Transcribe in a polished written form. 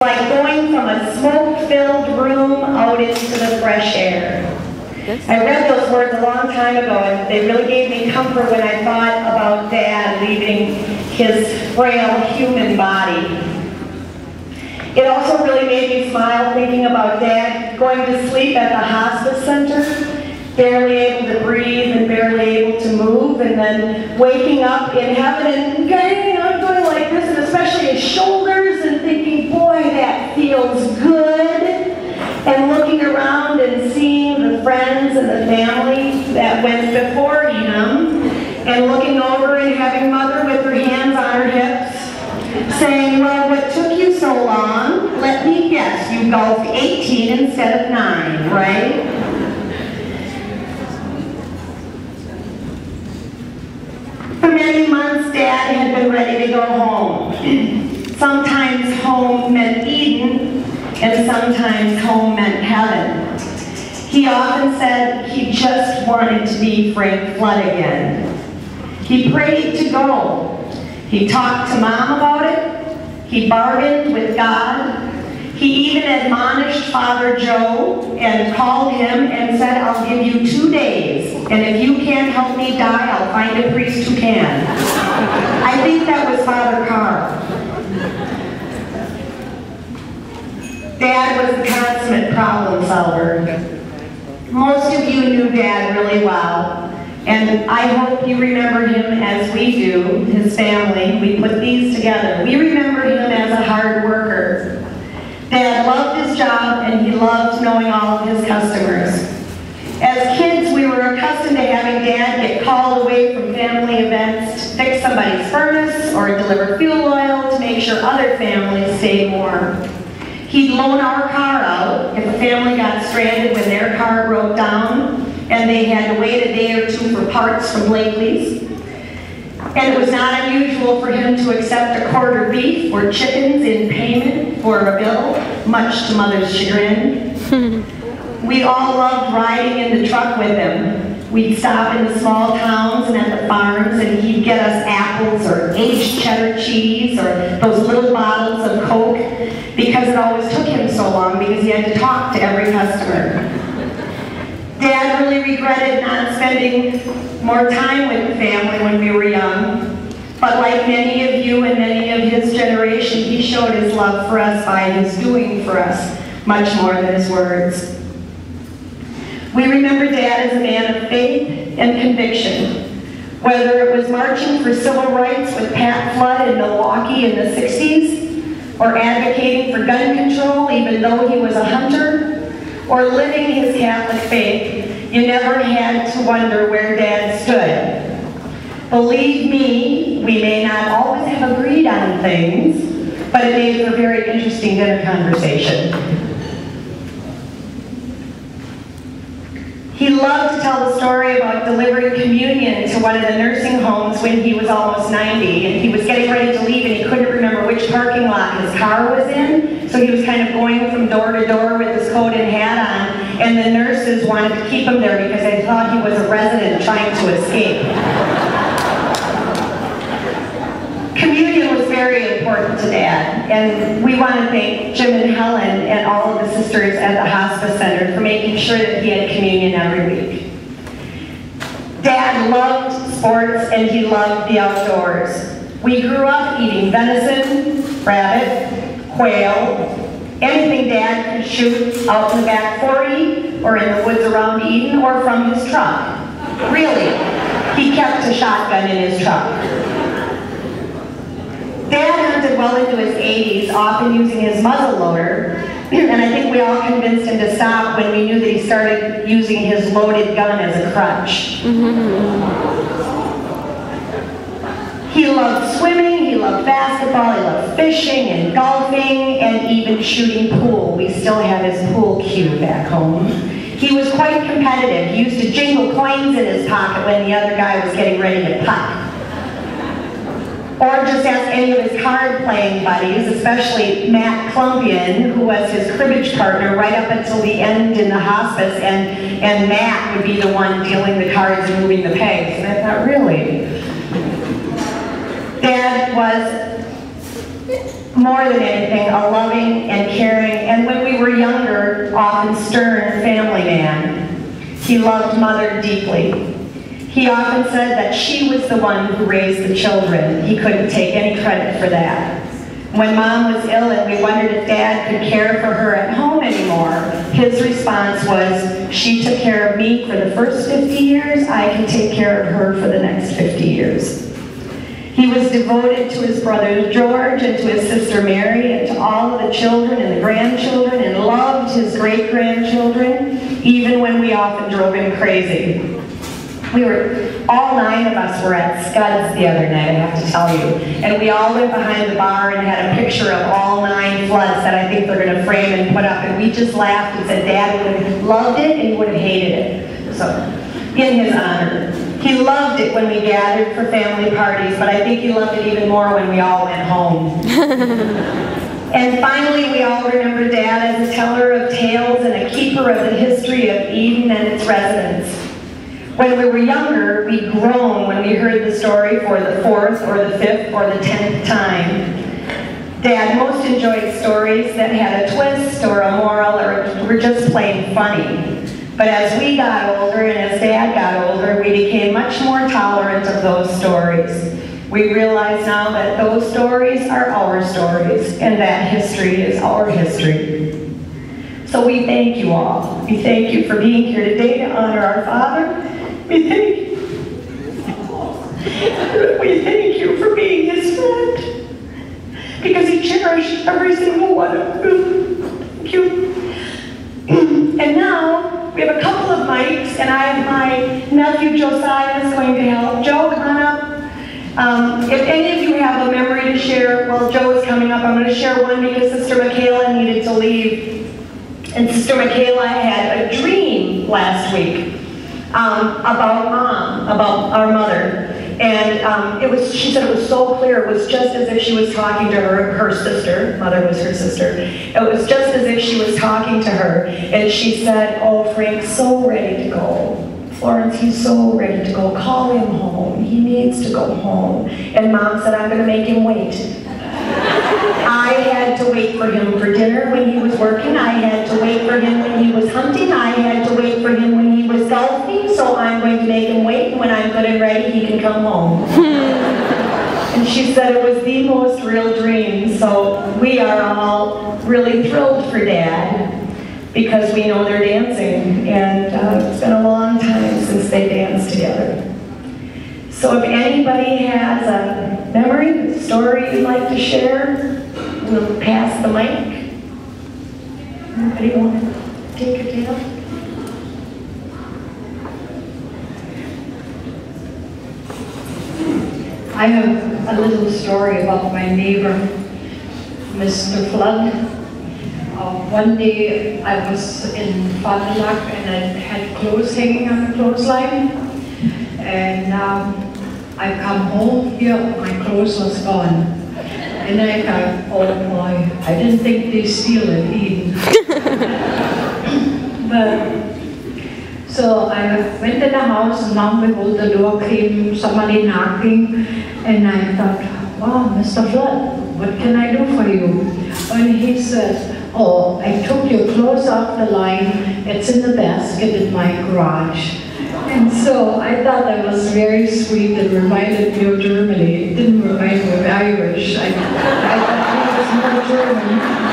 Like going from a smoke-filled room out into the fresh air. I read those words a long time ago, and they really gave me comfort when I thought about Dad leaving his frail human body. It also really made me smile thinking about Dad going to sleep at the hospice center, barely able to breathe and barely able to move, and then waking up in heaven and going like this, and especially his shoulders, and thinking, boy, that feels good. And looking around and seeing the friends and the family that went before him, and looking over and having Mother with her hands on her hips, saying, well, what took you so long? Let me guess, you golfed 18 instead of 9, right? For many months, Dad had been ready to go home. Sometimes home meant Eden, and sometimes home meant heaven. He often said he just wanted to be Frank Flood again. He prayed to go. He talked to Mom about it. He bargained with God. He even admonished Father Joe and called him and said, I'll give you 2 days, and if you can't help me die, I'll find a priest who can. I think that was Father Carl. Dad was a consummate problem solver. Most of you knew Dad really well, and I hope you remember him as we do, his family. We put these together. We remember him as a hard worker. Dad loved his job, and he loved knowing all of his customers. As kids, we were accustomed to having Dad get called away from family events to fix somebody's furnace or deliver fuel oil to make sure other families stayed warm. He'd loan our car out if a family got stranded when their car broke down and they had to wait a day or two for parts from Blakely's. And it was not unusual for him to accept a quarter beef or chickens in payment for a bill, much to Mother's chagrin. We all loved riding in the truck with him. We'd stop in the small towns and at the farms, and he'd get us apples or aged cheddar cheese or those little bottles of Coke, because it always took him so long because he had to talk to every customer. Dad really regretted not spending more time with the family when we were young, but like many of you and many of his generation, he showed his love for us by his doing for us much more than his words. We remember Dad as a man of faith and conviction. Whether it was marching for civil rights with Pat Flood in Milwaukee in the 60s, or advocating for gun control even though he was a hunter, or living his Catholic faith, you never had to wonder where Dad stood. Believe me, we may not always have agreed on things, but it made for a very interesting dinner conversation. He loved to tell the story about delivering communion to one of the nursing homes when he was almost 90, and he was getting ready to leave and he couldn't remember which parking lot his car was in, so he was kind of going from door to door with his coat and hat on, and the nurses wanted to keep him there because they thought he was a resident trying to escape. Communion was very important to Dad, and we want to thank Jim and Helen and all of the sisters at the hospice center for making sure that he had communion every week. Dad loved sports and he loved the outdoors. We grew up eating venison, rabbit, quail, anything Dad could shoot out in the back 40 or in the woods around Eden or from his truck. Really, he kept a shotgun in his truck. Dad hunted well into his 80s, often using his muzzle loader, and I think we all convinced him to stop when we knew that he started using his loaded gun as a crutch. He loved swimming, he loved basketball, he loved fishing and golfing, and even shooting pool. We still have his pool cue back home. He was quite competitive. He used to jingle coins in his pocket when the other guy was getting ready to putt. Or just ask any of his card-playing buddies, especially Matt Klumpian, who was his cribbage partner right up until the end in the hospice, and Matt would be the one dealing the cards and moving the pegs. And I thought, really? Dad was more than anything, a loving and caring, and when we were younger, often stern family man. He loved Mother deeply. He often said that she was the one who raised the children. He couldn't take any credit for that. When Mom was ill and we wondered if Dad could care for her at home anymore, his response was, she took care of me for the first 50 years, I can take care of her for the next 50 years. He was devoted to his brother George and to his sister Mary and to all of the children and the grandchildren, and loved his great-grandchildren, even when we often drove him crazy. All 9 of us were at Scuds the other night, I have to tell you. And we all went behind the bar and had a picture of all 9 floods that I think they're going to frame and put up. And we just laughed and said Dad would have loved it and he would have hated it. So, in his honor. He loved it when we gathered for family parties, but I think he loved it even more when we all went home. And finally, we all remember Dad as a teller of tales and a keeper of the history of Eden and its residents. When we were younger, we groaned when we heard the story for the 4th or the 5th or the 10th time. Dad most enjoyed stories that had a twist or a moral or were just plain funny. But as we got older and as Dad got older, we became much more tolerant of those stories. We realize now that those stories are our stories and that history is our history. So we thank you all. We thank you for being here today to honor our father. We thank you for being his friend, because he cherished every single one of you. Thank you. And now, we have a couple of mics, and I have my nephew Josiah is going to help. Joe, come on up. If any of you have a memory to share, well, Joe is coming up. I'm going to share one because Sister Michaela needed to leave. And Sister Michaela had a dream last week. About Mom, about our mother. And she said it was so clear, it was just as if she was talking to her sister. Mother was her sister. It was just as if she was talking to her. And she said, oh, Frank's so ready to go. Florence, he's so ready to go. Call him home. He needs to go home. And Mom said, I'm going to make him wait. I had to wait for him for dinner when he was working. I had to wait for him when he was hunting. I had to wait for him when he was golfing. So I'm going to make him wait. And when I'm good and ready, he can come home. And she said it was the most real dream. So we are all really thrilled for Dad because we know they're dancing. And it's been a long time since they danced together. So if anybody has a memory, a story you'd like to share, we'll pass the mic. Anybody want to take a tale? I have a little story about my neighbor, Mr. Flood. One day I was in Fond du Lac and I had clothes hanging on the clothesline. And I come home here, my clothes was gone. And I thought, oh boy, I didn't think they steal in Eden. So I went to the house, and long before the door came somebody knocking, and I thought, wow, Mr. Flood, what can I do for you? And he said, oh, I took your clothes off the line, it's in the basket in my garage. And so I thought that was very sweet. It reminded me of Germany. It didn't remind me of Irish. I thought he was more German.